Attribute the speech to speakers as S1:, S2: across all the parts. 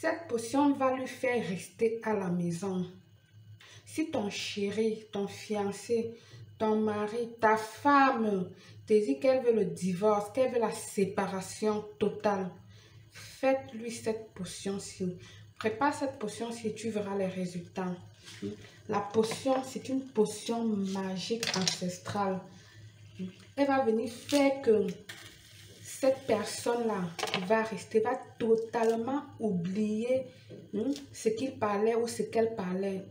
S1: Cette potion va lui faire rester à la maison. Si ton chéri, ton fiancé, ton mari, ta femme te dit qu'elle veut le divorce, qu'elle veut la séparation totale, faites-lui cette potion-ci. Prépare cette potion-ci et tu verras les résultats. La potion, c'est une potion magique ancestrale. Elle va venir faire que cette personne-là va rester, va totalement oublier ce qu'il parlait ou ce qu'elle parlait.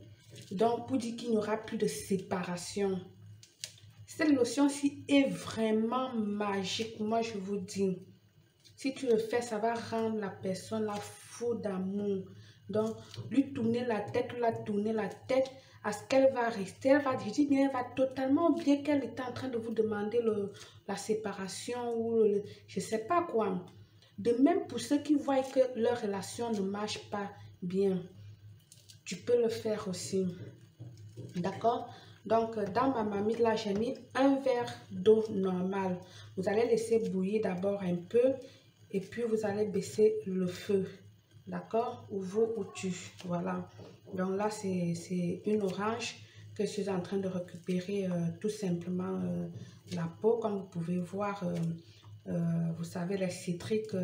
S1: Donc, pour dire qu'il n'y aura plus de séparation. Cette lotion-ci est vraiment magique, moi je vous dis. Si tu le fais, ça va rendre la personne la fou d'amour. Donc, lui tourner la tête, à ce qu'elle va rester. Elle va, je dis bien, elle va totalement oublier qu'elle était en train de vous demander la séparation ou je ne sais pas quoi. De même pour ceux qui voient que leur relation ne marche pas bien, tu peux le faire aussi. D'accord? Donc, dans ma marmite, là, j'ai mis un verre d'eau normale. Vous allez laisser bouillir d'abord un peu et puis vous allez baisser le feu. D'accord? Ou vous ou tu. Voilà. Donc là, c'est une orange que je suis en train de récupérer tout simplement la peau. Comme vous pouvez voir, vous savez, les citriques,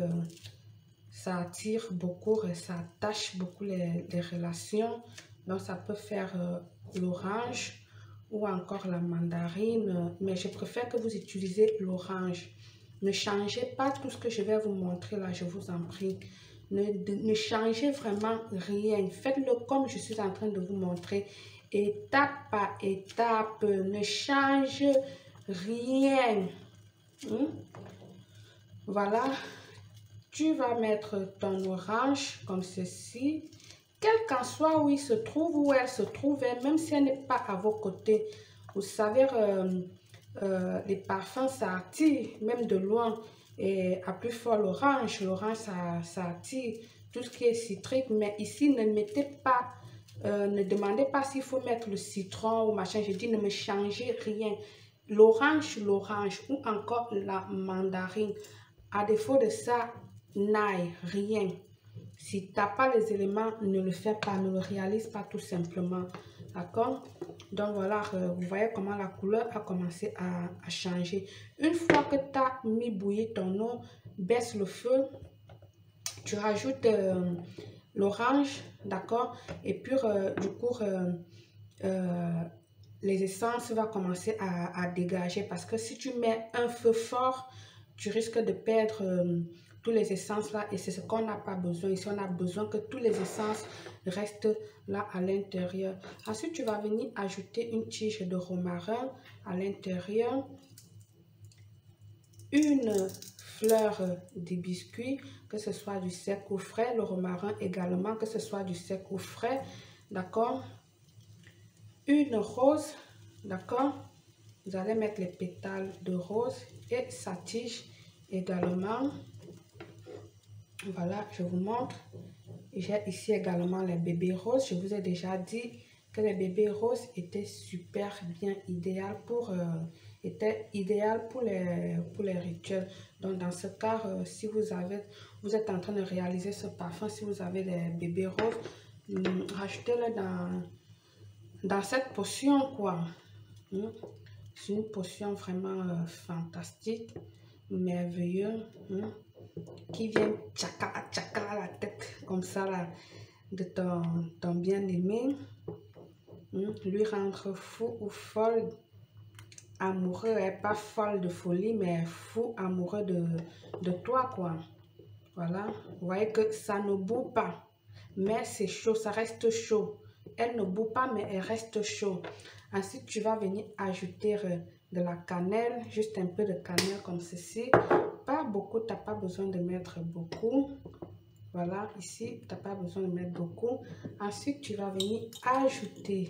S1: ça attire beaucoup, ça attache beaucoup les relations. Donc, ça peut faire l'orange ou encore la mandarine. Mais je préfère que vous utilisez l'orange. Ne changez pas tout ce que je vais vous montrer là, je vous en prie. Ne changez vraiment rien. Faites-le comme je suis en train de vous montrer. Étape par étape. Ne change rien. Voilà. Tu vas mettre ton orange comme ceci. Quel qu'en soit où il se trouve, où elle se trouve, même si elle n'est pas à vos côtés. Vous savez, les parfums, ça attire, même de loin. Et à plus fort l'orange, ça attire tout ce qui est citrique. Mais ici, ne mettez pas, ne demandez pas s'il faut mettre le citron ou machin. Je dis, ne me changez rien. L'orange, ou encore la mandarine. À défaut de ça, n'aille rien. Si tu n'as pas les éléments, ne le fais pas, ne le réalise pas tout simplement. D'accord? Donc voilà, vous voyez comment la couleur a commencé à changer. Une fois que tu as mis bouillir ton eau, baisse le feu, tu rajoutes l'orange, d'accord? Et puis du coup, les essences vont commencer à dégager parce que si tu mets un feu fort, tu risques de perdre tous les essences là et c'est ce qu'on n'a pas besoin. Ici, on a besoin que tous les essences restent là à l'intérieur. Ensuite, tu vas venir ajouter une tige de romarin à l'intérieur, une fleur d'hibiscus, que ce soit du sec ou frais, le romarin également, que ce soit du sec ou frais, d'accord? Une rose, d'accord? Vous allez mettre les pétales de rose et sa tige également. Voilà, je vous montre. J'ai ici également les bébés roses. Je vous ai déjà dit que les bébés roses étaient super bien idéal pour les rituels. Donc dans ce cas, si vous êtes en train de réaliser ce parfum, si vous avez les bébés roses, rajoutez-le dans cette potion quoi. C'est une potion vraiment fantastique, merveilleuse, qui vient tchakala la tête comme ça là, de ton bien-aimé, lui rendre fou ou folle, amoureux, pas folle de folie, mais fou amoureux de toi quoi. Voilà, vous voyez que ça ne bout pas, mais c'est chaud, ça reste chaud. Elle ne bout pas, mais elle reste chaud. Ensuite, tu vas venir ajouter de la cannelle, juste un peu de cannelle comme ceci. Pas beaucoup, tu n'as pas besoin de mettre beaucoup. Voilà, ici, tu n'as pas besoin de mettre beaucoup. Ensuite, tu vas venir ajouter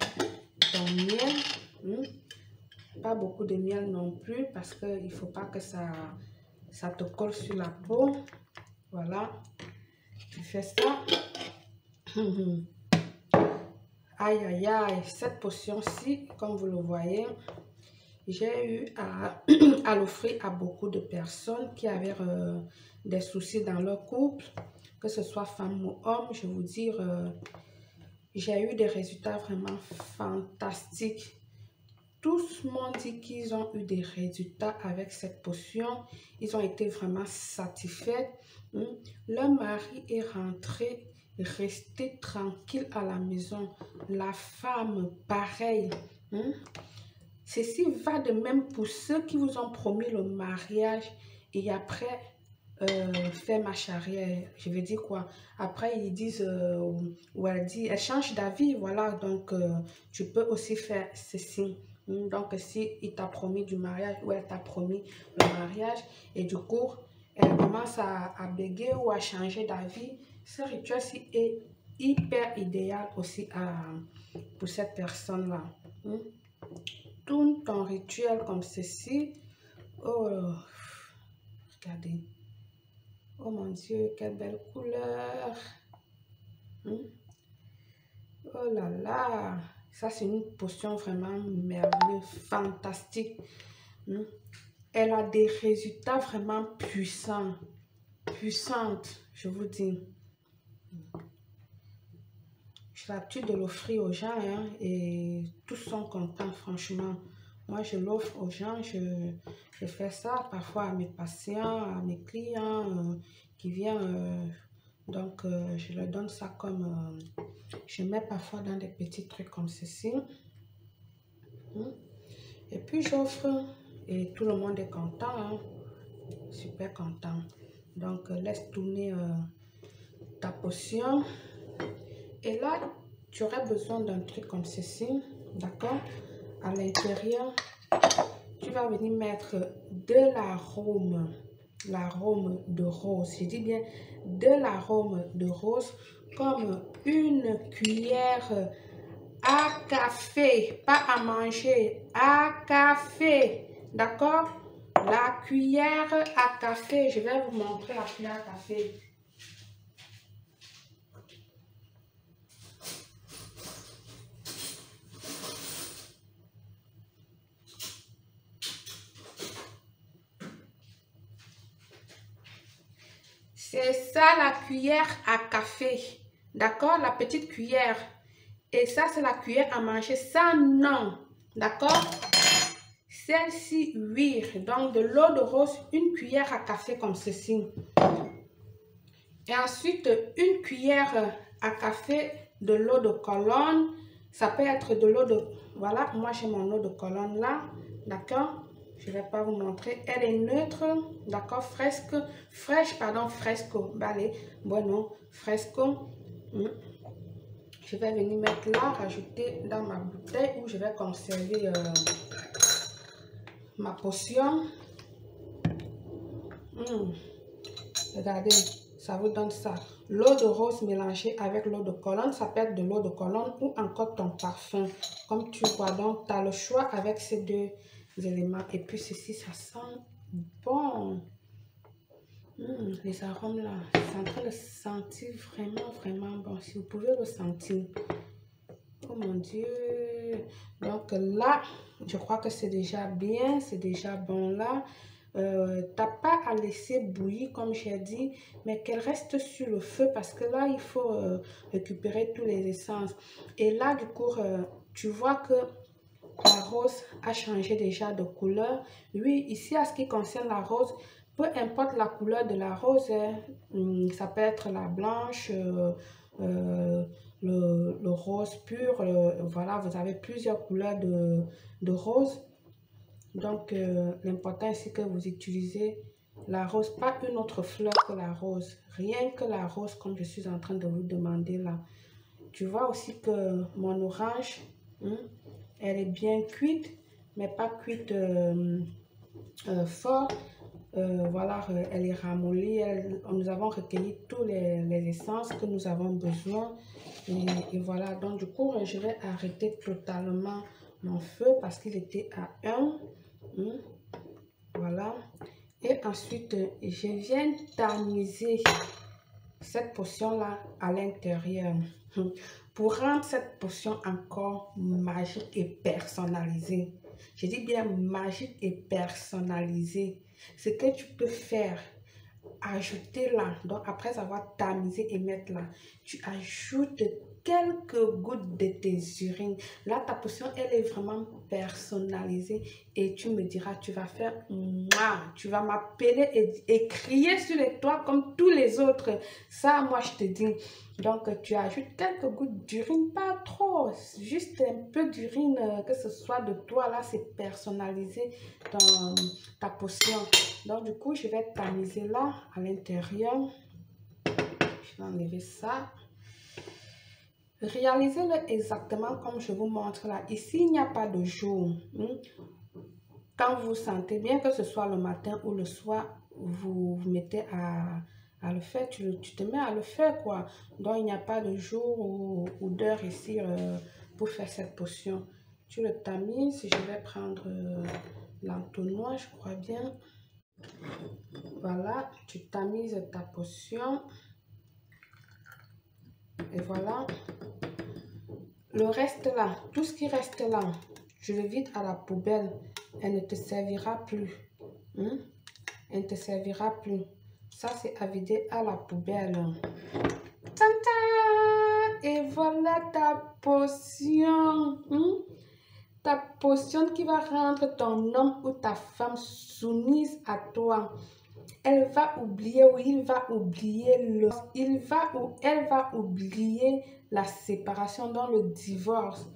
S1: ton miel. Pas beaucoup de miel non plus, parce qu'il ne faut pas que ça te colle sur la peau. Voilà, tu fais ça. Aïe, aïe, aïe, cette potion-ci, comme vous le voyez, j'ai eu à l'offrir à beaucoup de personnes qui avaient des soucis dans leur couple, que ce soit femme ou homme, je vous dire, j'ai eu des résultats vraiment fantastiques. Tous m'ont dit qu'ils ont eu des résultats avec cette potion. Ils ont été vraiment satisfaits. Leur mari est rentré, resté tranquille à la maison. La femme, pareil. Ceci va de même pour ceux qui vous ont promis le mariage et après faire marche arrière. Je veux dire quoi? Après, ils disent, ou elle dit, elle change d'avis, voilà, donc tu peux aussi faire ceci. Donc, si il t'a promis du mariage ou elle t'a promis le mariage et du coup, elle commence à bégayer ou à changer d'avis, ce rituel-ci est hyper idéal aussi pour cette personne-là. Tout ton rituel comme ceci. Oh, regardez. Oh mon Dieu, quelle belle couleur. Oh là là. Ça, c'est une potion vraiment merveilleuse, fantastique. Elle a des résultats vraiment puissants. Puissantes, je vous dis. J'ai l'habitude de l'offrir aux gens et tous sont contents, franchement. Moi, je l'offre aux gens, je fais ça parfois à mes patients, à mes clients qui viennent. Donc, je leur donne ça comme... je mets parfois dans des petits trucs comme ceci. Et puis, j'offre et tout le monde est content. Super content. Donc, laisse tourner ta potion. Et là, tu aurais besoin d'un truc comme ceci, d'accord? À l'intérieur, tu vas venir mettre de l'arôme de rose. Je dis bien de l'arôme de rose, comme une cuillère à café, pas à manger, à café, d'accord? La cuillère à café, je vais vous montrer la cuillère à café. C'est ça la cuillère à café, d'accord? La petite cuillère. Et ça, c'est la cuillère à manger. Ça, non, d'accord? Celle-ci, oui. Donc, de l'eau de rose, une cuillère à café comme ceci. Et ensuite, une cuillère à café de l'eau de Cologne. Ça peut être de l'eau de... Voilà, moi, j'ai mon eau de Cologne là, d'accord? Je ne vais pas vous montrer. Elle est neutre, d'accord? Fraîche, pardon, fresco. Allez, bueno, fresco. Je vais venir mettre là, rajouter dans ma bouteille où je vais conserver ma potion. Regardez, ça vous donne ça. L'eau de rose mélangée avec l'eau de Cologne, ça peut être de l'eau de Cologne ou encore ton parfum. Comme tu vois, donc tu as le choix avec ces deux éléments. Et puis ceci, ça sent bon. Les arômes là, c'est en train de sentir vraiment, vraiment bon. Si vous pouvez le sentir. Oh mon Dieu. Donc là, je crois que c'est déjà bien, c'est déjà bon là. T'as pas à laisser bouillir comme j'ai dit, mais qu'elle reste sur le feu parce que là, il faut récupérer tous les essences. Et là, du coup, tu vois que la rose a changé déjà de couleur. Oui, ici, à ce qui concerne la rose, peu importe la couleur de la rose, ça peut être la blanche, le rose pur, voilà, vous avez plusieurs couleurs de rose. Donc, l'important ici que vous utilisez la rose, pas une autre fleur que la rose, rien que la rose comme je suis en train de vous demander là. Tu vois aussi que mon orange, elle est bien cuite, mais pas cuite fort. Voilà, elle est ramollie. Nous avons recueilli tous les essences que nous avons besoin. Et voilà, donc du coup, je vais arrêter totalement mon feu parce qu'il était à 1. Voilà. Et ensuite, je viens tamiser cette potion-là à l'intérieur pour rendre cette potion encore magique et personnalisée. Je dis bien magique et personnalisée. Ce que tu peux faire ajouter là, donc après avoir tamisé et mettre là, tu ajoutes quelques gouttes de tes urines. Là, ta potion, elle est vraiment personnalisée et tu me diras, tu vas faire, mouah, tu vas m'appeler et crier sur les toits comme tous les autres. Ça, moi, je te dis. Donc, tu ajoutes quelques gouttes d'urine, pas trop, juste un peu d'urine, que ce soit de toi, là, c'est personnalisé dans ta potion. Donc, du coup, je vais tamiser là, à l'intérieur. Je vais enlever ça. Réalisez-le exactement comme je vous montre là. Ici, il n'y a pas de jour. Quand vous sentez bien, que ce soit le matin ou le soir, vous vous mettez à le faire. Tu te mets à le faire, quoi. Donc, il n'y a pas de jour ou d'heure ici pour faire cette potion. Tu le tamises. Je vais prendre l'entonnoir, je crois bien. Voilà, tu tamises ta potion. Et voilà. Le reste là, tout ce qui reste là, je le vide à la poubelle. Elle ne te servira plus. Elle ne te servira plus. Ça, c'est à vider à la poubelle. Tanta! Et voilà ta potion. Ta potion qui va rendre ton homme ou ta femme soumise à toi. Elle va oublier ou il va oublier il va ou elle va oublier la séparation dans le divorce.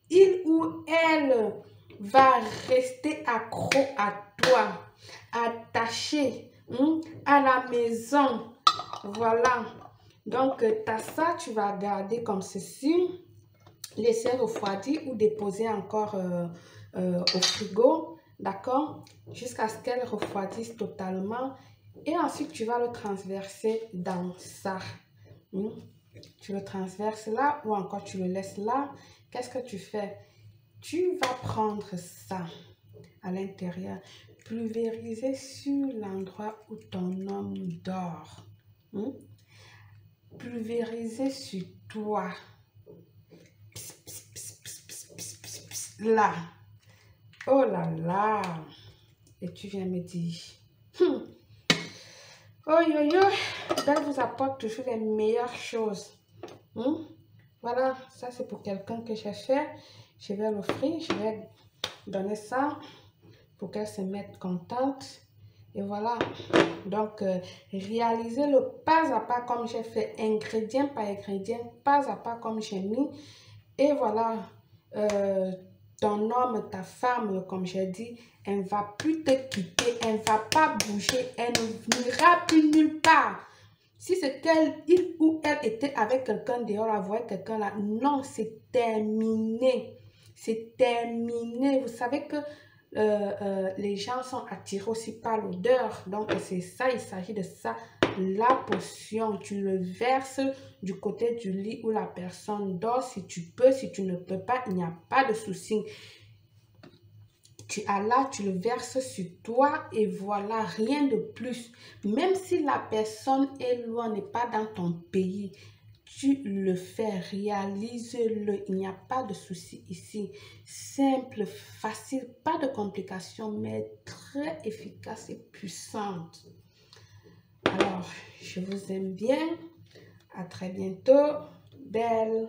S1: Il ou elle va rester accro à toi, attaché à la maison. Voilà. Donc, tu as ça, tu vas garder comme ceci. Laisser refroidir ou déposer encore au frigo. D'accord? Jusqu'à ce qu'elle refroidisse totalement. Et ensuite, tu vas le transverser dans ça. Tu le transverses là ou encore tu le laisses là. Qu'est-ce que tu fais? Tu vas prendre ça à l'intérieur, pulvériser sur l'endroit où ton homme dort. Pulvériser sur toi. Là. Oh là là. Et tu viens me dire. Oh yo yo. Elle vous apporte toujours les meilleures choses. Voilà, ça c'est pour quelqu'un que j'ai fait. Je vais l'offrir, je vais donner ça pour qu'elle se mette contente. Et voilà, donc réalisez-le pas à pas comme j'ai fait, ingrédient par ingrédient, pas à pas comme j'ai mis. Et voilà, ton homme, ta femme, comme j'ai dit, elle ne va plus te quitter, elle ne va pas bouger, elle n'ira plus nulle part. Si c'est qu'elle, il ou elle était avec quelqu'un dehors, la voyait quelqu'un là, non, c'est terminé. C'est terminé. Vous savez que les gens sont attirés aussi par l'odeur. Donc, c'est ça, il s'agit de ça. La potion, tu le verses du côté du lit où la personne dort. Si tu peux, si tu ne peux pas, il n'y a pas de souci. Tu as là, tu le verses sur toi et voilà, rien de plus. Même si la personne est loin, n'est pas dans ton pays, tu le fais, réalise-le. Il n'y a pas de souci ici. Simple, facile, pas de complications, mais très efficace et puissante. Alors, je vous aime bien. À très bientôt. Belle.